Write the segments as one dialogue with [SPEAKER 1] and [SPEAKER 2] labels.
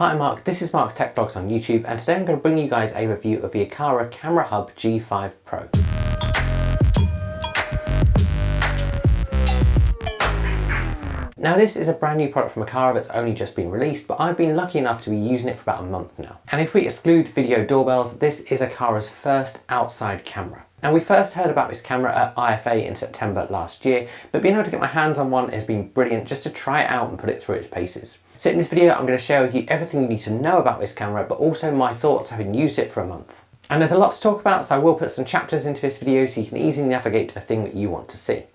[SPEAKER 1] Hi, I'm Mark, this is Mark's Tech Vlogs on YouTube, and today I'm going to bring you guys a review of the Aqara Camera Hub G5 Pro. Now this is a brand new product from Aqara that's only just been released, but I've been lucky enough to be using it for about a month now. And if we exclude video doorbells, this is Aqara's first outside camera. Now we first heard about this camera at IFA in September last year, but being able to get my hands on one has been brilliant just to try it out and put it through its paces. So in this video I'm going to share with you everything you need to know about this camera, but also my thoughts having used it for a month. And there's a lot to talk about, so I will put some chapters into this video so you can easily navigate to the thing that you want to see.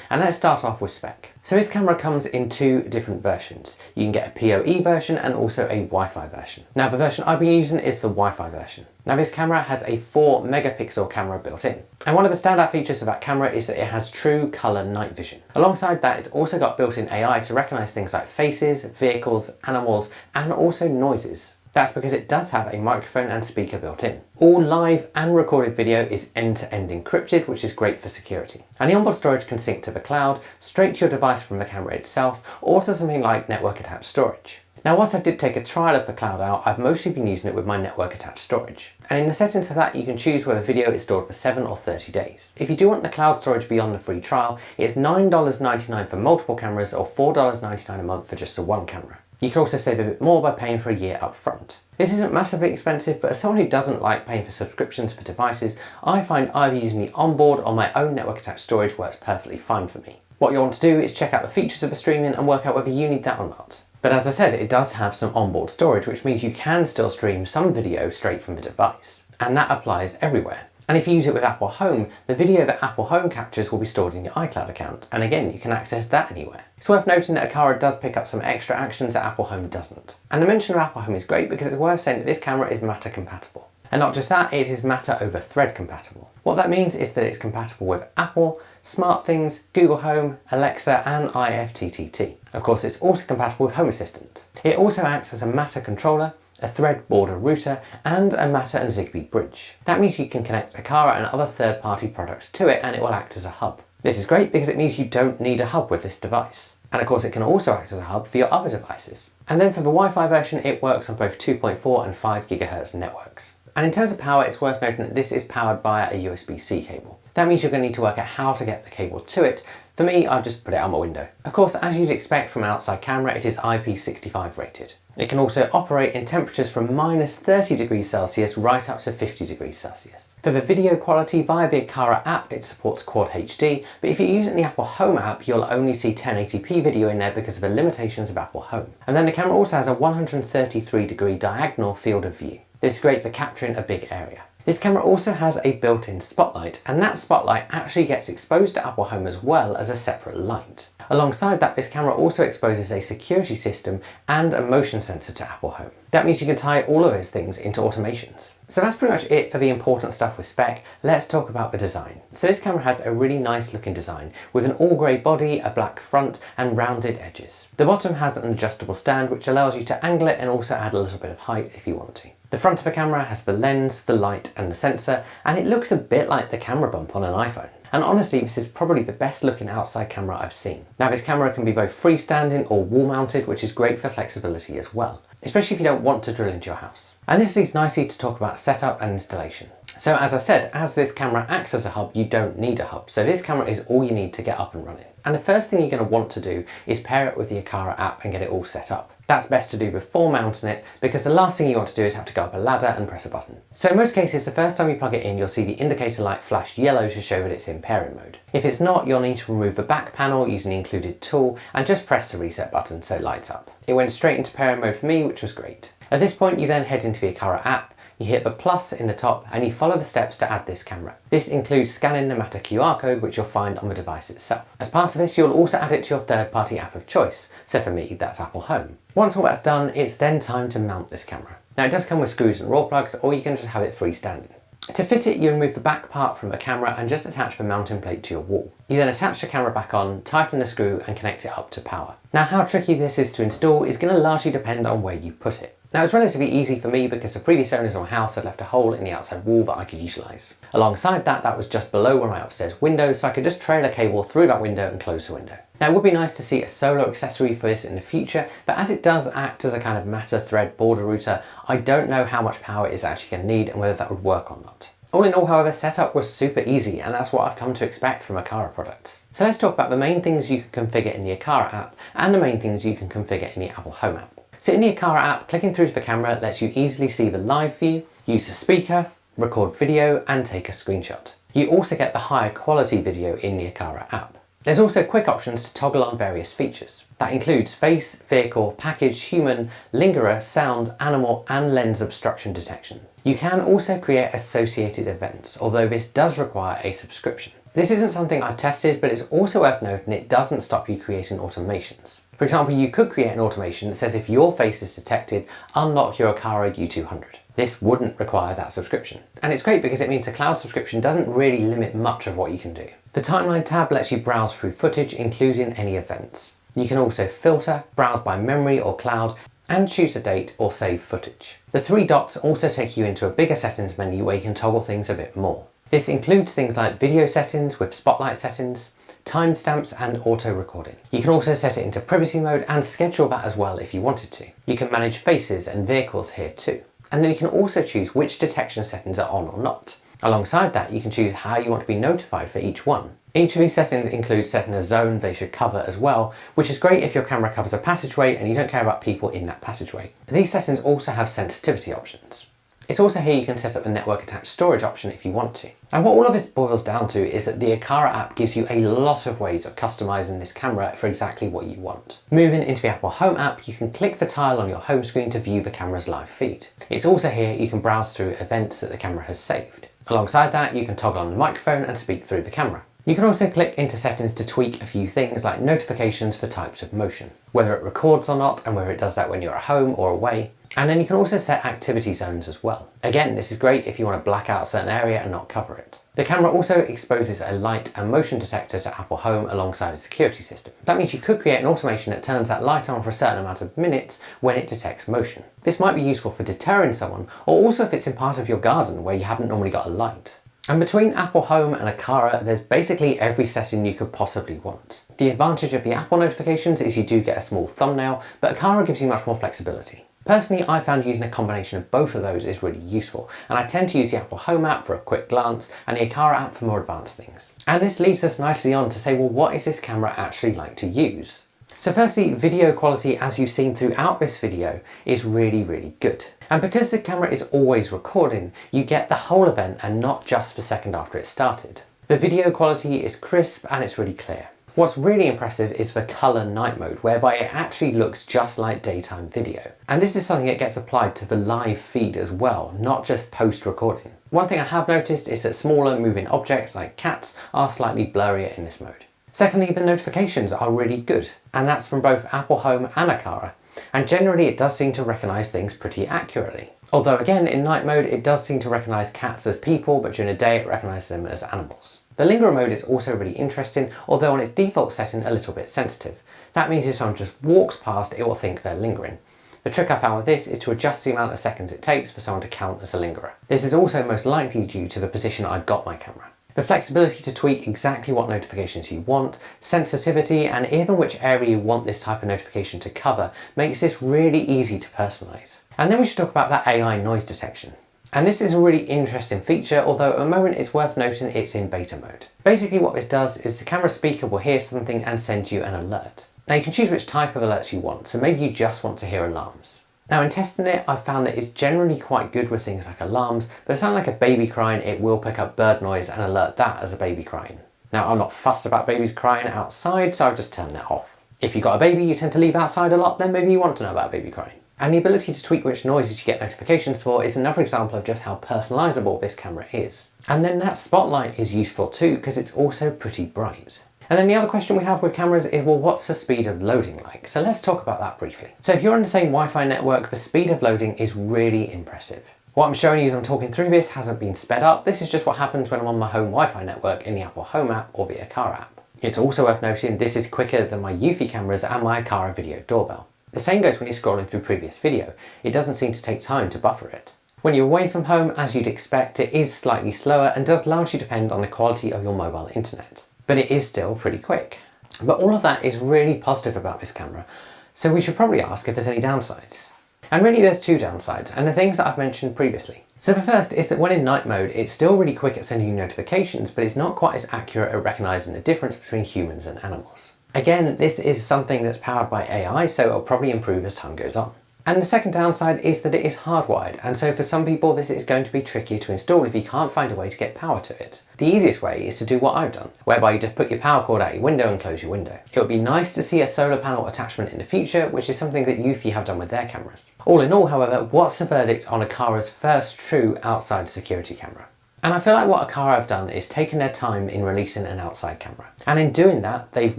[SPEAKER 1] And let's start off with spec. So this camera comes in two different versions. You can get a PoE version and also a Wi-Fi version. Now the version I've been using is the Wi-Fi version. Now this camera has a 4 megapixel camera built in. And one of the standout features of that camera is that it has true color night vision. Alongside that, it's also got built-in AI to recognize things like faces, vehicles, animals, and also noises. That's because it does have a microphone and speaker built in. All live and recorded video is end-to-end encrypted, which is great for security. And the onboard storage can sync to the cloud, straight to your device from the camera itself, or to something like network attached storage. Now whilst I did take a trial of the cloud out, I've mostly been using it with my network attached storage. And in the settings for that, you can choose whether video is stored for 7 or 30 days. If you do want the cloud storage beyond the free trial, it's $9.99 for multiple cameras or $4.99 a month for just the one camera. You can also save a bit more by paying for a year up front. This isn't massively expensive, but as someone who doesn't like paying for subscriptions for devices, I find either using the onboard or my own network attached storage works perfectly fine for me. What you want to do is check out the features of the streaming and work out whether you need that or not. But as I said, it does have some onboard storage, which means you can still stream some video straight from the device. And that applies everywhere. And if you use it with Apple Home, the video that Apple Home captures will be stored in your iCloud account. And again, you can access that anywhere. It's worth noting that Aqara does pick up some extra actions that Apple Home doesn't. And the mention of Apple Home is great because it's worth saying that this camera is Matter compatible. And not just that, it is Matter over Thread compatible. What that means is that it's compatible with Apple, SmartThings, Google Home, Alexa, and IFTTT. Of course, it's also compatible with Home Assistant. It also acts as a Matter controller, a Thread border router, and a Matter and Zigbee bridge. That means you can connect Aqara and other third-party products to it, and it will act as a hub. This is great because it means you don't need a hub with this device. And of course it can also act as a hub for your other devices. And then for the Wi-Fi version, it works on both 2.4 and 5 GHz networks. And in terms of power, it's worth noting that this is powered by a USB-C cable. That means you're going to need to work out how to get the cable to it. For me, I've just put it out my window. Of course, as you'd expect from an outside camera, it is IP65 rated. It can also operate in temperatures from -30°C right up to 50°C. For the video quality, via the Aqara app, it supports Quad HD, but if you're using the Apple Home app, you'll only see 1080p video in there because of the limitations of Apple Home. And then the camera also has a 133° diagonal field of view. This is great for capturing a big area. This camera also has a built-in spotlight, and that spotlight actually gets exposed to Apple Home as well as a separate light. Alongside that, this camera also exposes a security system and a motion sensor to Apple Home. That means you can tie all of those things into automations. So that's pretty much it for the important stuff with spec. Let's talk about the design. So this camera has a really nice looking design with an all grey body, a black front, and rounded edges. The bottom has an adjustable stand which allows you to angle it and also add a little bit of height if you want to. The front of the camera has the lens, the light, and the sensor, and it looks a bit like the camera bump on an iPhone. And honestly, this is probably the best looking outside camera I've seen. Now this camera can be both freestanding or wall mounted, which is great for flexibility as well, especially if you don't want to drill into your house. And this leads nicely to talk about setup and installation. So as I said, as this camera acts as a hub, you don't need a hub. So this camera is all you need to get up and running. And the first thing you're going to want to do is pair it with the Aqara app and get it all set up. That's best to do before mounting it because the last thing you want to do is have to go up a ladder and press a button. So in most cases, the first time you plug it in, you'll see the indicator light flash yellow to show that it's in pairing mode. If it's not, you'll need to remove the back panel using the included tool and just press the reset button so it lights up. It went straight into pairing mode for me, which was great. At this point, you then head into the Aqara app. You hit the plus in the top and you follow the steps to add this camera. This includes scanning the Matter QR code, which you'll find on the device itself. As part of this, you'll also add it to your third-party app of choice. So for me, that's Apple Home. Once all that's done, it's then time to mount this camera. Now it does come with screws and raw plugs, or you can just have it freestanding. To fit it, you remove the back part from the camera and just attach the mounting plate to your wall. You then attach the camera back on, tighten the screw and connect it up to power. Now how tricky this is to install is going to largely depend on where you put it. Now it's relatively easy for me because the previous owners of my house had left a hole in the outside wall that I could utilise. Alongside that, that was just below one of my upstairs windows, so I could just trail a cable through that window and close the window. Now it would be nice to see a solo accessory for this in the future, but as it does act as a kind of matter thread border router, I don't know how much power it's actually going to need and whether that would work or not. All in all, however, setup was super easy, and that's what I've come to expect from Aqara products. So let's talk about the main things you can configure in the Aqara app and the main things you can configure in the Apple Home app. So in the Aqara app, clicking through to the camera lets you easily see the live view, use the speaker, record video and take a screenshot. You also get the higher quality video in the Aqara app. There's also quick options to toggle on various features. That includes face, vehicle, package, human, lingerer, sound, animal and lens obstruction detection. You can also create associated events, although this does require a subscription. This isn't something I've tested, but it's also worth noting it doesn't stop you creating automations. For example, you could create an automation that says if your face is detected, unlock your Aqara U200. This wouldn't require that subscription. And it's great because it means the cloud subscription doesn't really limit much of what you can do. The timeline tab lets you browse through footage, including any events. You can also filter, browse by memory or cloud, and choose a date or save footage. The three dots also take you into a bigger settings menu where you can toggle things a bit more. This includes things like video settings with spotlight settings, timestamps and auto recording. You can also set it into privacy mode and schedule that as well if you wanted to. You can manage faces and vehicles here too. And then you can also choose which detection settings are on or not. Alongside that, you can choose how you want to be notified for each one. Each of these settings includes setting a zone they should cover as well, which is great if your camera covers a passageway and you don't care about people in that passageway. These settings also have sensitivity options. It's also here you can set up a network attached storage option if you want to. And what all of this boils down to is that the Aqara app gives you a lot of ways of customizing this camera for exactly what you want. Moving into the Apple Home app, you can click the tile on your home screen to view the camera's live feed. It's also here you can browse through events that the camera has saved. Alongside that, you can toggle on the microphone and speak through the camera. You can also click into settings to tweak a few things like notifications for types of motion, whether it records or not and whether it does that when you're at home or away. And then you can also set activity zones as well. Again, this is great if you want to black out a certain area and not cover it. The camera also exposes a light and motion detector to Apple Home alongside a security system. That means you could create an automation that turns that light on for a certain amount of minutes when it detects motion. This might be useful for deterring someone, or also if it's in part of your garden where you haven't normally got a light. And between Apple Home and Aqara, there's basically every setting you could possibly want. The advantage of the Apple notifications is you do get a small thumbnail, but Aqara gives you much more flexibility. Personally, I found using a combination of both of those is really useful, and I tend to use the Apple Home app for a quick glance and the Aqara app for more advanced things. And this leads us nicely on to say, well, what is this camera actually like to use? So firstly, video quality, as you've seen throughout this video, is really good. And because the camera is always recording, you get the whole event and not just the second after it started. The video quality is crisp and it's really clear. What's really impressive is the colour night mode, whereby it actually looks just like daytime video. And this is something that gets applied to the live feed as well, not just post-recording. One thing I have noticed is that smaller moving objects like cats are slightly blurrier in this mode. Secondly, the notifications are really good, and that's from both Apple Home and Aqara. And generally it does seem to recognise things pretty accurately. Although again, in night mode it does seem to recognise cats as people, but during the day it recognises them as animals. The lingerer mode is also really interesting, although on its default setting a little bit sensitive. That means if someone just walks past, it will think they're lingering. The trick I found with this is to adjust the amount of seconds it takes for someone to count as a lingerer. This is also most likely due to the position I've got my camera. The flexibility to tweak exactly what notifications you want, sensitivity, and even which area you want this type of notification to cover makes this really easy to personalise. And then we should talk about that AI noise detection. And this is a really interesting feature, although at the moment it's worth noting it's in beta mode. Basically what this does is the camera speaker will hear something and send you an alert. Now you can choose which type of alerts you want, so maybe you just want to hear alarms. Now in testing it, I've found that it's generally quite good with things like alarms, but if it sounds like a baby crying, it will pick up bird noise and alert that as a baby crying. Now I'm not fussed about babies crying outside, so I'll just turn that off. If you've got a baby you tend to leave outside a lot, then maybe you want to know about baby crying. And the ability to tweak which noises you get notifications for is another example of just how personalisable this camera is. And then that spotlight is useful too, because it's also pretty bright. And then the other question we have with cameras is, well, what's the speed of loading like? So let's talk about that briefly. So if you're on the same Wi-Fi network, the speed of loading is really impressive. What I'm showing you as I'm talking through this hasn't been sped up. This is just what happens when I'm on my home Wi-Fi network in the Apple Home app or the Aqara app. It's also worth noting this is quicker than my Eufy cameras and my Aqara video doorbell. The same goes when you're scrolling through previous video. It doesn't seem to take time to buffer it. When you're away from home, as you'd expect, it is slightly slower and does largely depend on the quality of your mobile internet. But it is still pretty quick. But all of that is really positive about this camera, so we should probably ask if there's any downsides. And really there's two downsides, and the things that I've mentioned previously. So the first is that when in night mode, it's still really quick at sending you notifications, but it's not quite as accurate at recognising the difference between humans and animals. Again, this is something that's powered by AI, so it'll probably improve as time goes on. And the second downside is that it is hardwired, and so for some people this is going to be trickier to install if you can't find a way to get power to it. The easiest way is to do what I've done, whereby you just put your power cord out your window and close your window. It would be nice to see a solar panel attachment in the future, which is something that Eufy have done with their cameras. All in all, however, what's the verdict on Aqara's first true outside security camera? And I feel like what Aqara have done is taken their time in releasing an outside camera. And in doing that, they've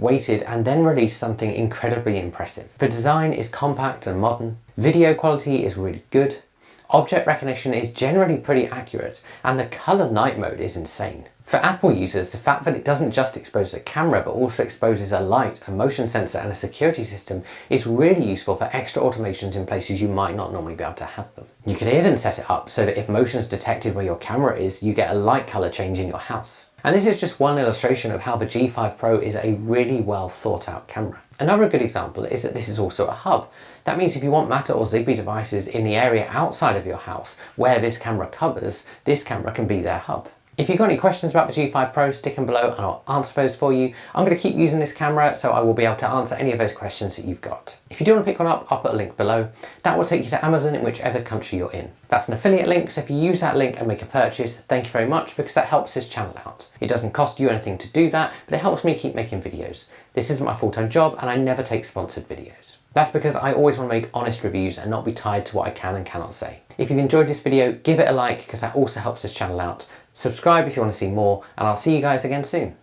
[SPEAKER 1] waited and then released something incredibly impressive. The design is compact and modern, video quality is really good, object recognition is generally pretty accurate, and the colour night mode is insane. For Apple users, the fact that it doesn't just expose the camera but also exposes a light, a motion sensor and a security system is really useful for extra automations in places you might not normally be able to have them. You can even set it up so that if motion is detected where your camera is, you get a light colour change in your house. And this is just one illustration of how the G5 Pro is a really well thought out camera. Another good example is that this is also a hub. That means if you want Matter or Zigbee devices in the area outside of your house where this camera covers, this camera can be their hub. If you've got any questions about the G5 Pro, stick them below and I'll answer those for you. I'm going to keep using this camera, so I will be able to answer any of those questions that you've got. If you do want to pick one up, I'll put a link below. That will take you to Amazon in whichever country you're in. That's an affiliate link, so if you use that link and make a purchase, thank you very much, because that helps this channel out. It doesn't cost you anything to do that, but it helps me keep making videos. This isn't my full-time job and I never take sponsored videos. That's because I always want to make honest reviews and not be tied to what I can and cannot say. If you've enjoyed this video, give it a like because that also helps this channel out. Subscribe if you want to see more, and I'll see you guys again soon.